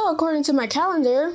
Well, according to my calendar,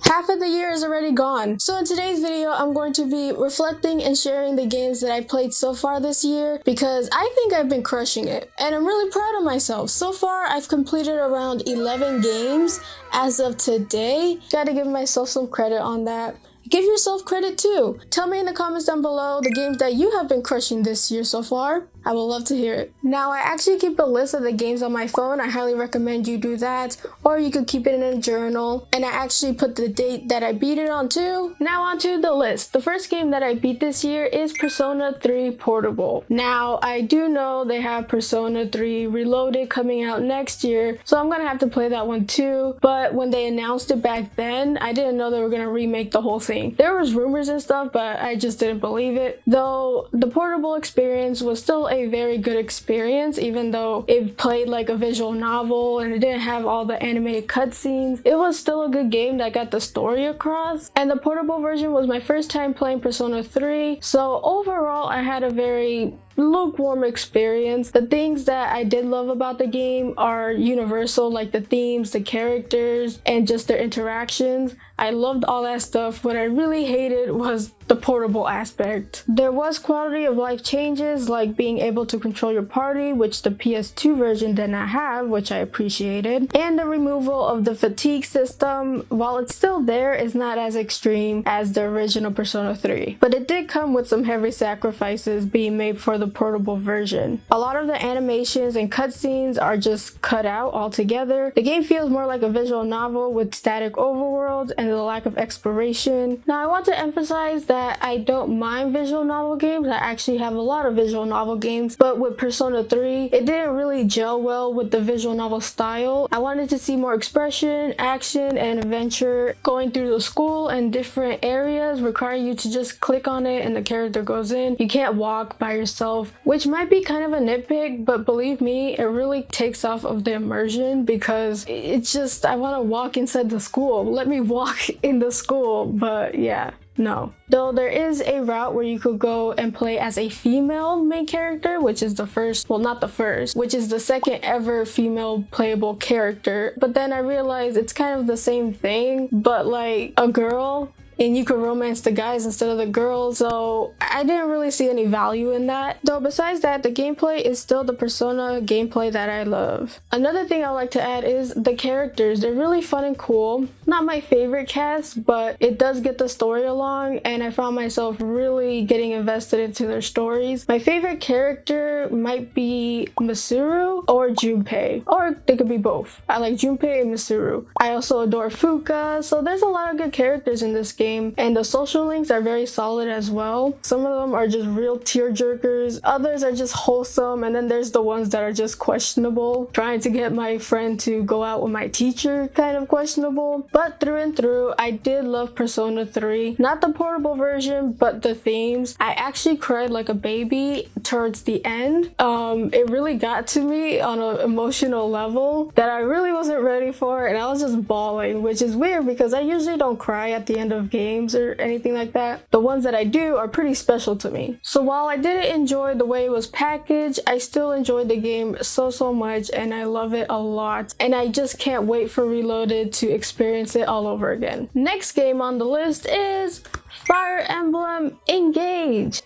half of the year is already gone. So in today's video, I'm going to be reflecting and sharing the games that I played so far this year because I think I've been crushing it and I'm really proud of myself. So far, I've completed around 11 games as of today. Gotta give myself some credit on that. Give yourself credit too. Tell me in the comments down below the games that you have been crushing this year so far. I would love to hear it. Now, I actually keep a list of the games on my phone. I highly recommend you do that, or you could keep it in a journal. And I actually put the date that I beat it on too. Now onto the list. The first game that I beat this year is Persona 3 Portable. Now, I do know they have Persona 3 Reloaded coming out next year, so I'm gonna have to play that one too. But when they announced it back then, I didn't know they were gonna remake the whole thing. There was rumors and stuff, but I just didn't believe it. Though the portable experience was still a very good experience, even though it played like a visual novel and it didn't have all the animated cutscenes. It was still a good game that got the story across, and the portable version was my first time playing Persona 3, so overall I had a very lukewarm experience. The things that I did love about the game are universal, like the themes, the characters, and just their interactions. I loved all that stuff. What I really hated was the portable aspect. There was quality of life changes, like being able to control your party, which the PS2 version did not have, which I appreciated, and the removal of the fatigue system. While it's still there, it's not as extreme as the original Persona 3, but it did come with some heavy sacrifices being made for the portable version. A lot of the animations and cutscenes are just cut out altogether. The game feels more like a visual novel with static overworlds and the lack of exploration. Now, I want to emphasize that I don't mind visual novel games. I actually have a lot of visual novel games, but with Persona 3, it didn't really gel well with the visual novel style. I wanted to see more expression, action, and adventure. Going through the school and different areas require you to just click on it and the character goes in. You can't walk by yourself, which might be kind of a nitpick, but believe me, it really takes off of the immersion because it's just, I want to walk inside the school. Let me walk in the school, but yeah. No. Though there is a route where you could go and play as a female main character, which is the first, well, not the first, which is the second ever female playable character. But then I realized it's kind of the same thing, but like a girl, and you could romance the guys instead of the girls, so I didn't really see any value in that. Though besides that, the gameplay is still the Persona gameplay that I love. Another thing I like to add is the characters. They're really fun and cool. Not my favorite cast, but it does get the story along, and I found myself really getting invested into their stories. My favorite character might be Misuru or Junpei, or they could be both. I like Junpei and Misuru. I also adore Fuka, so there's a lot of good characters in this game. And the social links are very solid as well. Some of them are just real tearjerkers, others are just wholesome, and then there's the ones that are just questionable. Trying to get my friend to go out with my teacher, kind of questionable. But through and through, I did love Persona 3. Not the portable version, but the themes. I actually cried like a baby towards the end. It really got to me on an emotional level that I really wasn't ready for, and I was just bawling, which is weird because I usually don't cry at the end of games or anything like that. The ones that I do are pretty special to me. So while I didn't enjoy the way it was packaged, I still enjoyed the game so much, and I love it a lot, and I just can't wait for Reloaded to experience it all over again. Next game on the list is Fire Emblem Engage.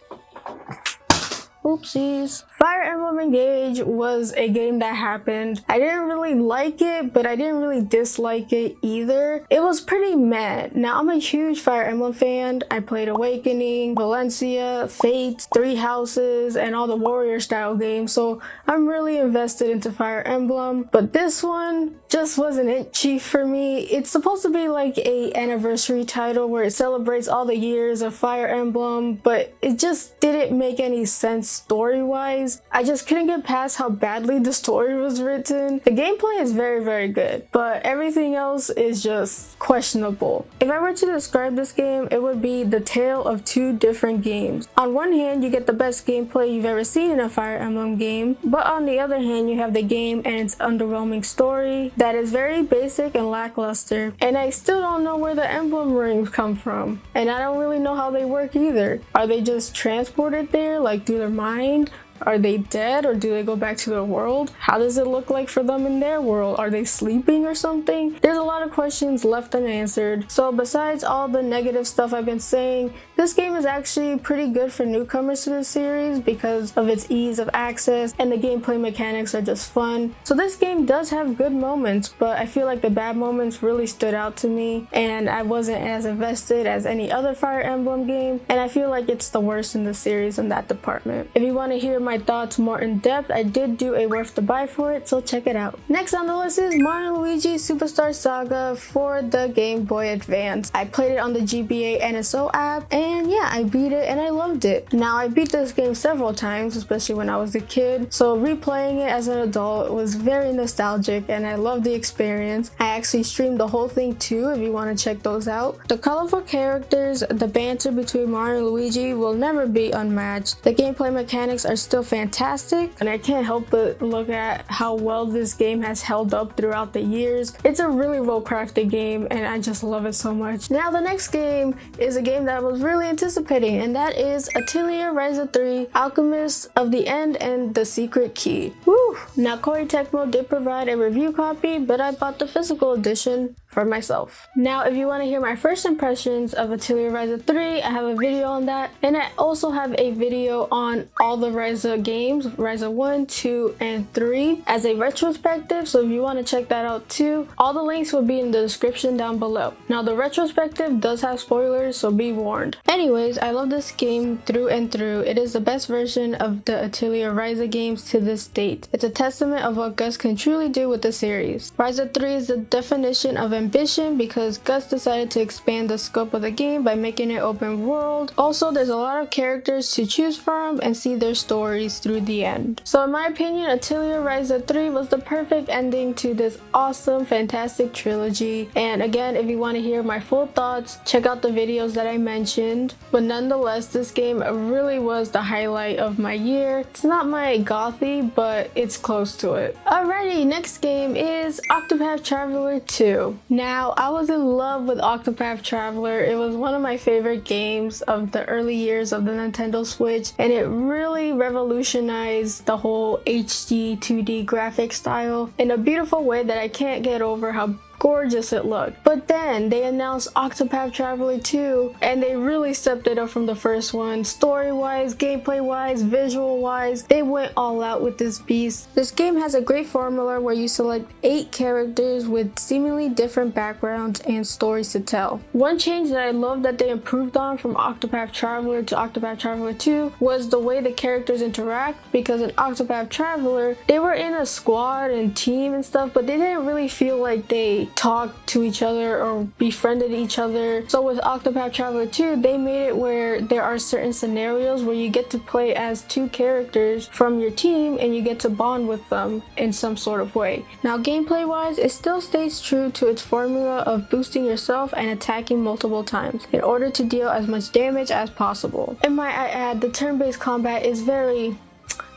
Oopsies. Fire Emblem Engage was a game that happened. I didn't really like it, but I didn't really dislike it either. It was pretty meh. Now, I'm a huge Fire Emblem fan. I played Awakening, Valencia, Fate, Three Houses, and all the warrior style games, so I'm really invested into Fire Emblem. But this one just wasn't itchy for me. It's supposed to be like a anniversary title where it celebrates all the years of Fire Emblem, but it just didn't make any sense story-wise. I just couldn't get past how badly the story was written. The gameplay is very good, but everything else is just questionable. If I were to describe this game, it would be the tale of two different games. On one hand, you get the best gameplay you've ever seen in a Fire Emblem game, but on the other hand, you have the game and its underwhelming story that is very basic and lackluster. And I still don't know where the emblem rings come from, and I don't really know how they work either. Are they just transported there, like through their mind? Are they dead or do they go back to their world? How does it look like for them in their world? Are they sleeping or something? There's a lot of questions left unanswered. So besides all the negative stuff I've been saying, this game is actually pretty good for newcomers to the series because of its ease of access and the gameplay mechanics are just fun. So this game does have good moments, but I feel like the bad moments really stood out to me and I wasn't as invested as any other Fire Emblem game, and I feel like it's the worst in the series in that department. If you want to hear my thoughts more in depth, I did do a worth to buy for it, so check it out. Next on the list is Mario & Luigi Superstar Saga for the Game Boy Advance. I played it on the GBA NSO app, and yeah, I beat it and I loved it. Now, I beat this game several times, especially when I was a kid, so replaying it as an adult was very nostalgic and I loved the experience. I actually streamed the whole thing too if you want to check those out. The colorful characters, the banter between Mario and Luigi will never be unmatched. The gameplay mechanics are still fantastic, and I can't help but look at how well this game has held up throughout the years. It's a really well crafted game and I just love it so much. Now the next game is a game that I was really anticipating, and that is Atelier Ryza 3 Alchemist of the End and the Secret Key. Woo! Now Koei Tecmo did provide a review copy, but I bought the physical edition for myself. Now if you want to hear my first impressions of Atelier Ryza 3, I have a video on that, and I also have a video on all the Ryza games, Ryza 1, 2, and 3 as a retrospective, so if you want to check that out too, all the links will be in the description down below. Now the retrospective does have spoilers, so be warned. Anyways, I love this game through and through. It is the best version of the Atelier Ryza games to this date. It's a testament of what Gus can truly do with the series. Ryza 3 is the definition of ambition because Gus decided to expand the scope of the game by making it open world. Also, there's a lot of characters to choose from and see their stories through the end. So in my opinion, Atelier Ryza 3 was the perfect ending to this awesome, fantastic trilogy. And again, if you want to hear my full thoughts, check out the videos that I mentioned. But nonetheless, this game really was the highlight of my year. It's not my gothy, but it's close to it. Alrighty, next game is Octopath Traveler 2. Now, I was in love with Octopath Traveler. It was one of my favorite games of the early years of the Nintendo Switch, and it really revolutionized the whole HD 2D graphic style in a beautiful way that I can't get over how gorgeous it looked. But then they announced Octopath Traveler 2 and they really stepped it up from the first one. Story wise, gameplay wise, visual wise, they went all out with this beast. This game has a great formula where you select 8 characters with seemingly different backgrounds and stories to tell. One change that I love that they improved on from Octopath Traveler to Octopath Traveler 2 was the way the characters interact, because in Octopath Traveler they were in a squad and team and stuff, but they didn't really feel like they talked to each other or befriended each other. So with Octopath Traveler 2, they made it where there are certain scenarios where you get to play as 2 characters from your team and you get to bond with them in some sort of way. Now gameplay wise, it still stays true to its formula of boosting yourself and attacking multiple times in order to deal as much damage as possible. And might I add, the turn-based combat is very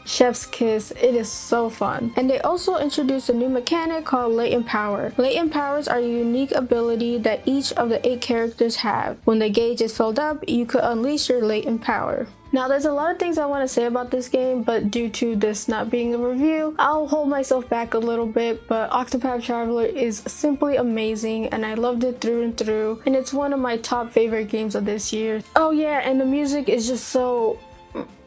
chef's kiss. It is so fun. And they also introduced a new mechanic called latent power. Latent powers are a unique ability that each of the 8 characters have. When the gauge is filled up, you could unleash your latent power. Now there's a lot of things I want to say about this game, but due to this not being a review, I'll hold myself back a little bit. But Octopath Traveler is simply amazing and I loved it through and through, and it's one of my top favorite games of this year. Oh yeah, and the music is just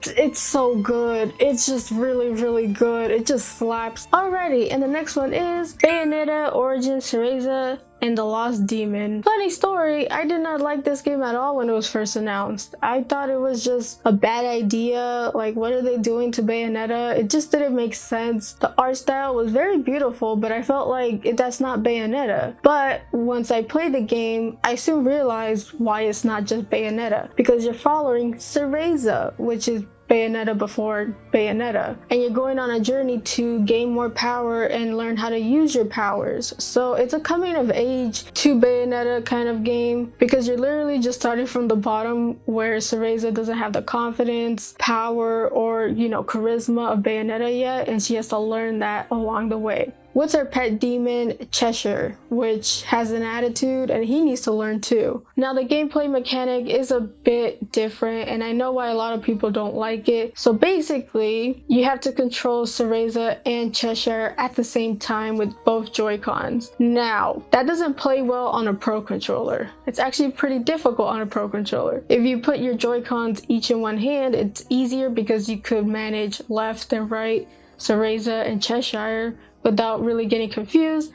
it's so good. It's just really, really good. It just slaps. Alrighty, and the next one is Bayonetta Origins Ryza and the Lost Demon. Funny story, I did not like this game at all when it was first announced. I thought it was just a bad idea. Like, what are they doing to Bayonetta? It just didn't make sense. The art style was very beautiful, but I felt like that's not Bayonetta. But once I played the game, I soon realized why it's not just Bayonetta, because you're following Ryza, which is Bayonetta before Bayonetta, and you're going on a journey to gain more power and learn how to use your powers. So it's a coming of age to Bayonetta kind of game, because you're literally just starting from the bottom where Ryza doesn't have the confidence, power, or charisma of Bayonetta yet, and she has to learn that along the way. with her pet demon Cheshire, which has an attitude and he needs to learn too. Now the gameplay mechanic is a bit different and I know why a lot of people don't like it. So basically you have to control Cereza and Cheshire at the same time with both Joy-Cons. Now that doesn't play well on a Pro controller. It's actually pretty difficult on a Pro controller. If you put your Joy-Cons each in one hand, it's easier because you could manage left and right, Cereza and Cheshire without really getting confused.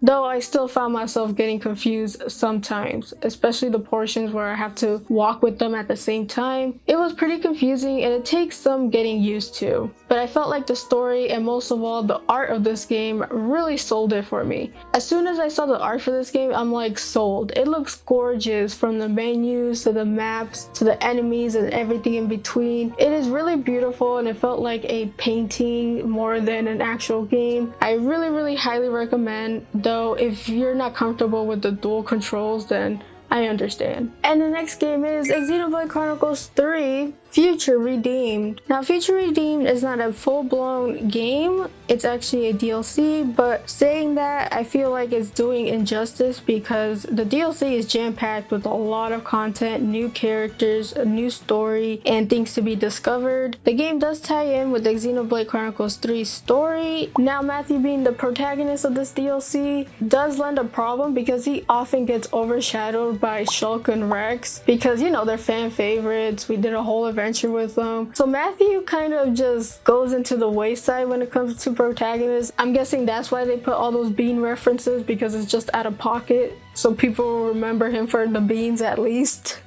Though I still found myself getting confused sometimes, especially the portions where I have to walk with them at the same time. It was pretty confusing and it takes some getting used to. But I felt like the story and most of all the art of this game really sold it for me. As soon as I saw the art for this game, I'm like sold. It looks gorgeous from the menus to the maps to the enemies and everything in between. It is really beautiful and it felt like a painting more than an actual game. I really highly recommend. So if you're not comfortable with the dual controls, then I understand. And the next game is Xenoblade Chronicles 3 Future Redeemed. Now Future Redeemed is not a full-blown game, it's actually a DLC, but saying that I feel like it's doing injustice because the DLC is jam-packed with a lot of content, new characters, a new story, and things to be discovered. The game does tie in with the Xenoblade Chronicles 3 story. Now Matthew being the protagonist of this DLC does lend a problem because he often gets overshadowed by Shulk and Rex because, you know, they're fan favorites. We did a whole adventure with them. So Matthew kind of just goes into the wayside when it comes to protagonists. I'm guessing that's why they put all those bean references, because it's just out of pocket. So people will remember him for the beans at least.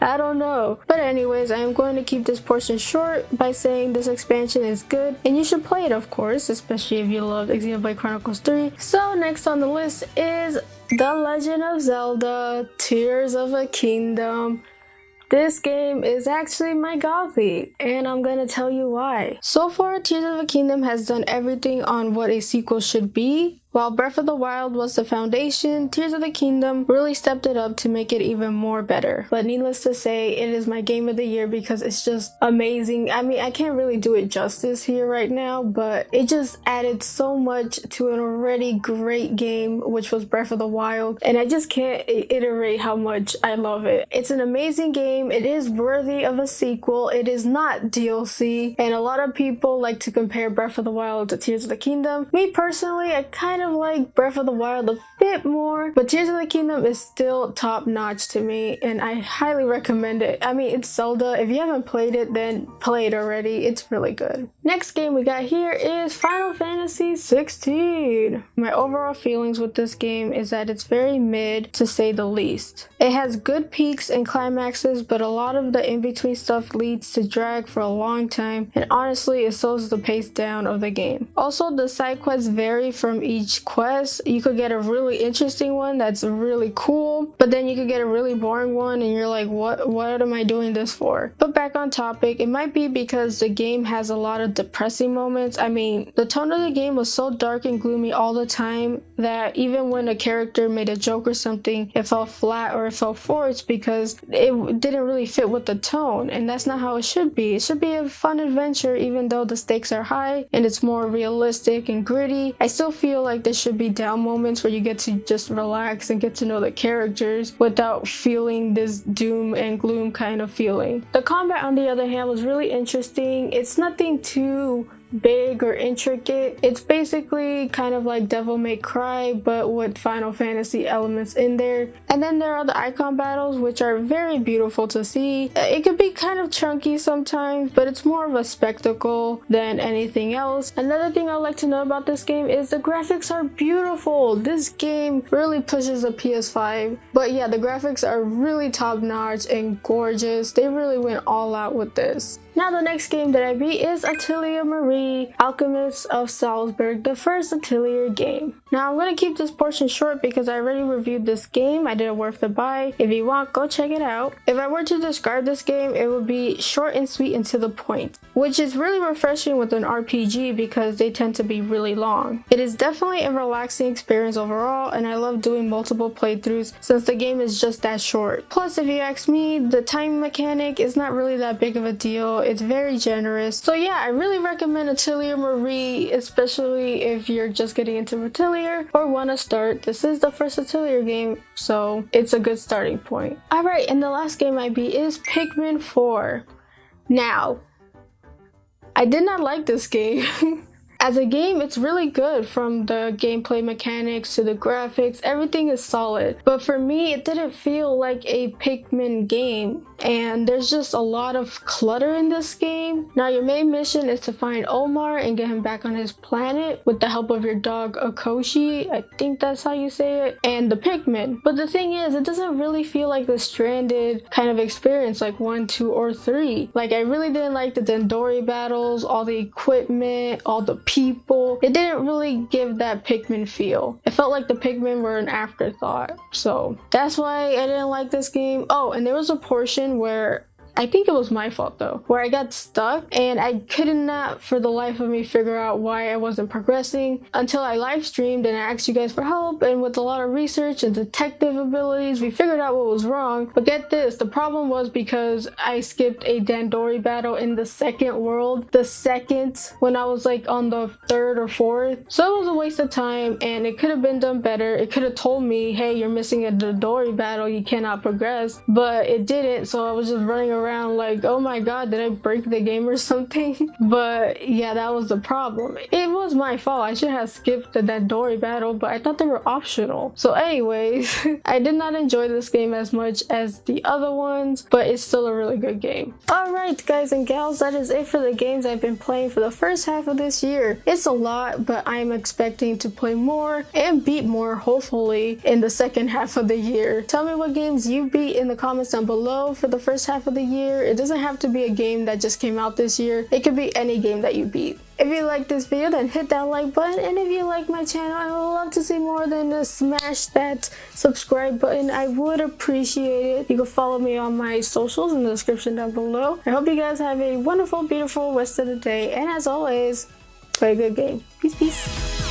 I don't know. But anyways, I am going to keep this portion short by saying this expansion is good and you should play it, of course, especially if you love Xenoblade Chronicles 3. So next on the list is The Legend of Zelda Tears of a Kingdom. This game is actually my gothy, and I'm gonna tell you why. So far, Tears of the Kingdom has done everything on what a sequel should be. While Breath of the Wild was the foundation, Tears of the Kingdom really stepped it up to make it even more better. But needless to say, it is my game of the year because it's just amazing. I mean, I can't really do it justice here right now, but it just added so much to an already great game, which was Breath of the Wild, and I just can't iterate how much I love it. It's an amazing game. It is worthy of a sequel. It is not DLC, and a lot of people like to compare Breath of the Wild to Tears of the Kingdom. Me personally, I kind of like Breath of the Wild a bit more, but Tears of the Kingdom is still top notch to me and I highly recommend it. I mean, it's Zelda. If you haven't played it, then play it already. It's really good. Next game we got here is Final Fantasy 16. My overall feelings with this game is that it's very mid, to say the least. It has good peaks and climaxes, but a lot of the in-between stuff leads to drag for a long time, and honestly it slows the pace down of the game. Also, the side quests vary from each quest. You could get a really interesting one that's really cool, but then you could get a really boring one and you're like, what am I doing this for? But back on topic, it might be because the game has a lot of depressing moments. I mean, the tone of the game was so dark and gloomy all the time that even when a character made a joke or something, it felt flat or it felt forced because it didn't really fit with the tone, and that's not how it should be. It should be a fun adventure even though the stakes are high and it's more realistic and gritty. I still feel like there should be down moments where you get to just relax and get to know the characters without feeling this doom and gloom kind of feeling. The combat, on the other hand, was really interesting. It's nothing too big or intricate. It's basically kind of like Devil May Cry but with Final Fantasy elements in there. And then there are the icon battles, which are very beautiful to see. It could be kind of chunky sometimes, but it's more of a spectacle than anything else. Another thing I'd like to know about this game is the graphics are beautiful. This game really pushes the PS5, but yeah, the graphics are really top notch and gorgeous. They really went all out with this. Now the next game that I beat is Atelier Marie, Alchemist of Salzburg, the first Atelier game. Now I'm going to keep this portion short because I already reviewed this game. I did a worth the buy. If you want, go check it out. If I were to describe this game, it would be short and sweet and to the point, which is really refreshing with an RPG because they tend to be really long. It is definitely a relaxing experience overall, and I love doing multiple playthroughs since the game is just that short. Plus, if you ask me, the time mechanic is not really that big of a deal. it's very generous. So yeah, I really recommend Atelier Marie, especially if you're just getting into Atelier or want to start. This is the first Atelier game, so it's a good starting point. Alright, and the last game I beat is Pikmin 4. Now, I did not like this game. As a game, it's really good, from the gameplay mechanics to the graphics, everything is solid. But for me, it didn't feel like a Pikmin game, and there's just a lot of clutter in this game. Now, your main mission is to find Omar and get him back on his planet with the help of your dog Akoshi, I think that's how you say it, and the Pikmin. But the thing is, it doesn't really feel like the Stranded kind of experience like 1, 2, or 3. Like, I really didn't like the Dandori battles, all the equipment, all the people. It didn't really give that Pikmin feel. It felt like the Pikmin were an afterthought. So that's why I didn't like this game. Oh, and there was a portion where I think it was my fault though, where I got stuck and I could not for the life of me figure out why I wasn't progressing until I live streamed and I asked you guys for help, and with a lot of research and detective abilities, we figured out what was wrong. But get this, the problem was because I skipped a Dandori battle in the second world, when I was like on the 3rd or 4th. So it was a waste of time and it could have been done better. It could have told me, hey, you're missing a Dandori battle, you cannot progress, but it didn't. So I was just running around like, oh my god, did I break the game or something? But yeah, that was the problem. It was my fault. I should have skipped the Dandori battle, but I thought they were optional. So anyways, I did not enjoy this game as much as the other ones, but it's still a really good game. Alright guys and gals, that is it for the games I've been playing for the first half of this year. It's a lot, but I'm expecting to play more and beat more, hopefully, in the second half of the year. Tell me what games you beat in the comments down below for the first half of the year. It doesn't have to be a game that just came out this year. It could be any game that you beat. If you like this video, then hit that like button, and if you like my channel, I would love to see more, then smash that subscribe button. I would appreciate it. You can follow me on my socials in the description down below. I hope you guys have a wonderful, beautiful rest of the day, and as always, play a good game. Peace, peace.